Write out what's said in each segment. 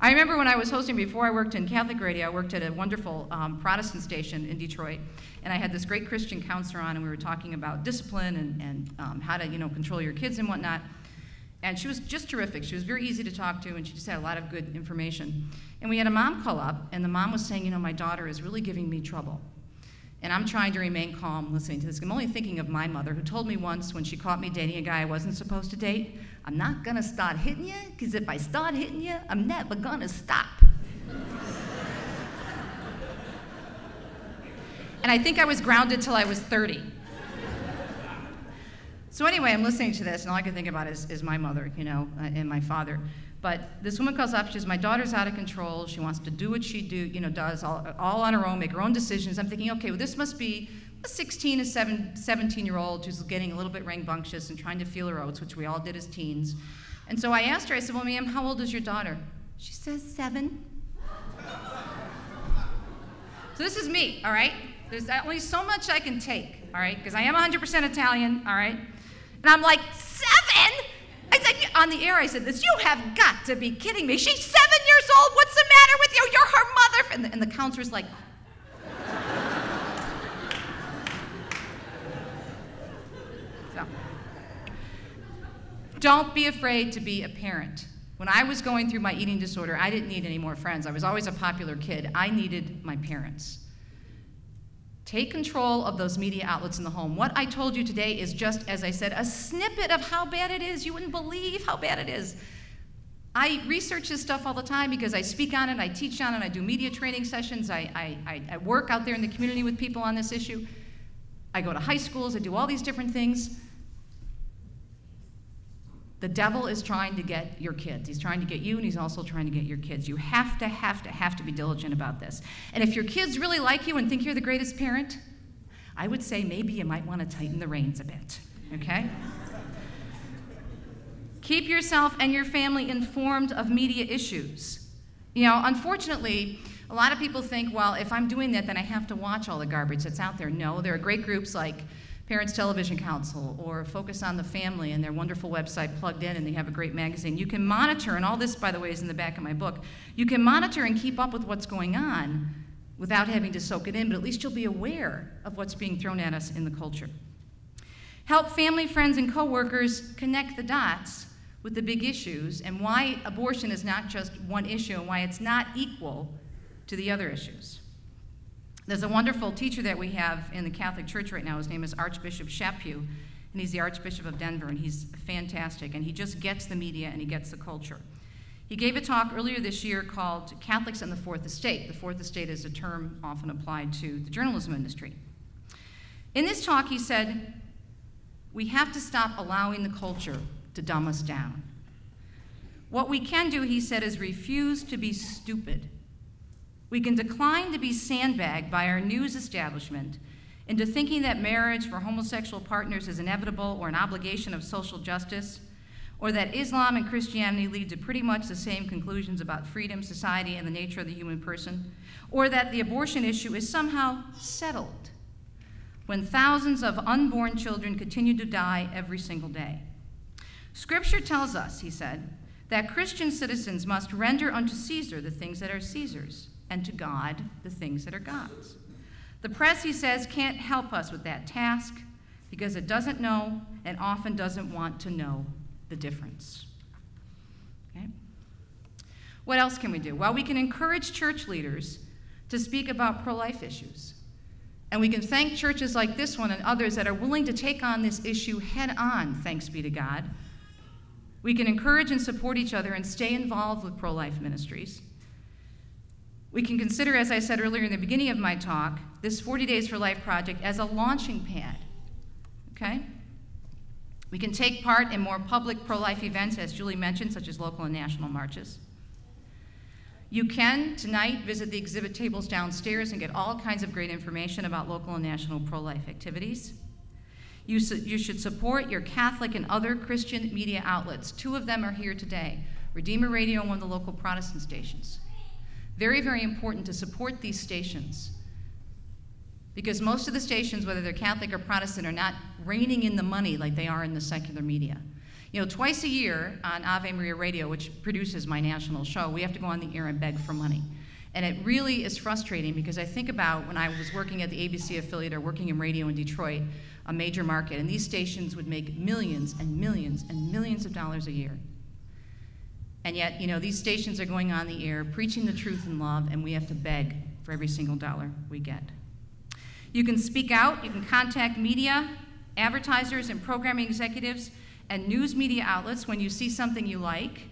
I remember when I was hosting, before I worked in Catholic radio, I worked at a wonderful Protestant station in Detroit, and I had this great Christian counselor on, and we were talking about discipline and how to, control your kids and whatnot. And she was just terrific. She was very easy to talk to, and she just had a lot of good information. And we had a mom call up, and the mom was saying, my daughter is really giving me trouble. And I'm trying to remain calm listening to this. I'm only thinking of my mother, who told me once when she caught me dating a guy I wasn't supposed to date, I'm not gonna start hitting you, because if I start hitting you, I'm never gonna stop. And I think I was grounded till I was 30. So anyway, I'm listening to this, and all I can think about is my mother, and my father. But this woman calls up, she says, my daughter's out of control, she wants to do what she does all on her own, make her own decisions. I'm thinking, okay, well, this must be a 16 to 17-year-old who's getting a little bit rambunctious and trying to feel her oats, which we all did as teens. And so I asked her, I said, well, ma'am, how old is your daughter? She says 7. So this is me, all right? There's only so much I can take, all right? Because I am 100% Italian, all right? And I'm like, 7? I said, on the air, I said this, you have got to be kidding me. She's 7 years old. What's the matter with you? You're her mother. And the counselor's like, so. Don't be afraid to be a parent. When I was going through my eating disorder, I didn't need any more friends. I was always a popular kid. I needed my parents. Take control of those media outlets in the home. What I told you today is just, as I said, a snippet of how bad it is. You wouldn't believe how bad it is. I research this stuff all the time because I speak on it, I teach on it, I do media training sessions, I work out there in the community with people on this issue. I go to high schools, I do all these different things. The devil is trying to get your kids. He's trying to get you, and he's also trying to get your kids. You have to be diligent about this. And if your kids really like you and think you're the greatest parent, I would say maybe you might want to tighten the reins a bit, okay? Keep yourself and your family informed of media issues. Unfortunately, a lot of people think, well, if I'm doing that, then I have to watch all the garbage that's out there. No, there are great groups like Parents Television Council or Focus on the Family and their wonderful website, Plugged In, and they have a great magazine. You can monitor, and all this, by the way, is in the back of my book, you can monitor and keep up with what's going on without having to soak it in, but at least you'll be aware of what's being thrown at us in the culture. Help family, friends, and coworkers connect the dots with the big issues and why abortion is not just one issue and why it's not equal to the other issues. There's a wonderful teacher that we have in the Catholic Church right now. His name is Archbishop Chaput, and he's the Archbishop of Denver, and he's fantastic, and he just gets the media and he gets the culture. He gave a talk earlier this year called Catholics and the Fourth Estate. The Fourth Estate is a term often applied to the journalism industry. In this talk, he said, we have to stop allowing the culture to dumb us down. What we can do, he said, is refuse to be stupid. We can decline to be sandbagged by our news establishment into thinking that marriage for homosexual partners is inevitable or an obligation of social justice, or that Islam and Christianity lead to pretty much the same conclusions about freedom, society, and the nature of the human person, or that the abortion issue is somehow settled when thousands of unborn children continue to die every single day. Scripture tells us, he said, that Christian citizens must render unto Caesar the things that are Caesar's, and to God the things that are God's. The press, he says, can't help us with that task because it doesn't know and often doesn't want to know the difference. Okay? What else can we do? Well, we can encourage church leaders to speak about pro-life issues. And we can thank churches like this one and others that are willing to take on this issue head on, thanks be to God. We can encourage and support each other and stay involved with pro-life ministries. We can consider, as I said earlier in the beginning of my talk, this 40 Days for Life project as a launching pad, okay? We can take part in more public pro-life events, as Julie mentioned, such as local and national marches. You can, tonight, visit the exhibit tables downstairs and get all kinds of great information about local and national pro-life activities. You should support your Catholic and other Christian media outlets. 2 of them are here today, Redeemer Radio and one of the local Protestant stations. Very, very important to support these stations because most of the stations, whether they're Catholic or Protestant, are not reining in the money like they are in the secular media. You know, twice a year on Ave Maria Radio, which produces my national show, we have to go on the air and beg for money. And it really is frustrating because I think about when I was working at the ABC affiliate or working in radio in Detroit, a major market, and these stations would make millions and millions and millions of dollars a year. And yet, you know, these stations are going on the air, preaching the truth in love, and we have to beg for every single dollar we get. You can speak out, you can contact media, advertisers and programming executives, and news media outlets when you see something you like,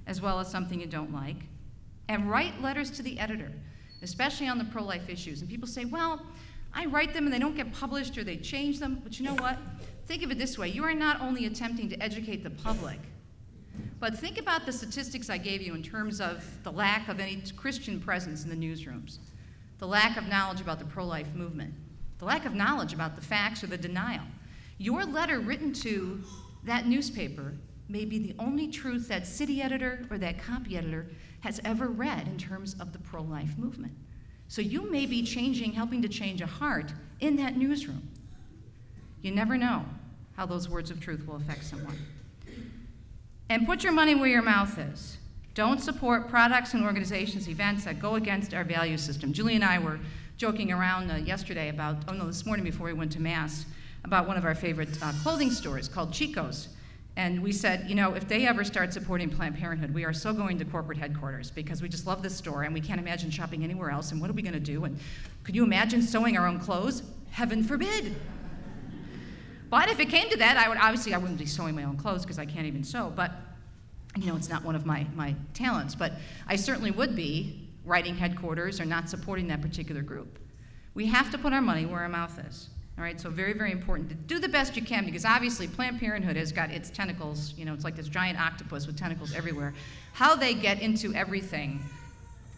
as well as something you don't like, and write letters to the editor, especially on the pro-life issues. And people say, well, I write them and they don't get published or they change them, but you know what? Think of it this way, you are not only attempting to educate the public, but think about the statistics I gave you in terms of the lack of any Christian presence in the newsrooms, the lack of knowledge about the pro-life movement, the lack of knowledge about the facts or the denial. Your letter written to that newspaper may be the only truth that city editor or that copy editor has ever read in terms of the pro-life movement. So you may be helping to change a heart in that newsroom. You never know how those words of truth will affect someone. And put your money where your mouth is. Don't support products and organizations, events that go against our value system. Julie and I were joking around yesterday about, this morning before we went to Mass, about one of our favorite clothing stores called Chico's. And we said, you know, if they ever start supporting Planned Parenthood, we are so going to corporate headquarters because we just love this store and we can't imagine shopping anywhere else. And what are we going to do? And could you imagine sewing our own clothes? Heaven forbid. But if it came to that, I wouldn't be sewing my own clothes because I can't even sew. But, you know, it's not one of my talents. But I certainly would be writing headquarters or not supporting that particular group. We have to put our money where our mouth is. All right, so very, very important to do the best you can because obviously Planned Parenthood has got its tentacles, you know, it's like this giant octopus with tentacles everywhere. How they get into everything,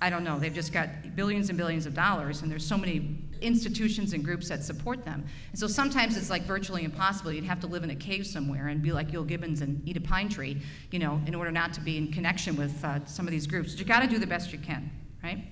I don't know. They've just got billions and billions of dollars and there's so many institutions and groups that support them. And so sometimes it's like virtually impossible. You'd have to live in a cave somewhere and be like Gil Gibbons and eat a pine tree, you know, in order not to be in connection with some of these groups. But you got to do the best you can, right?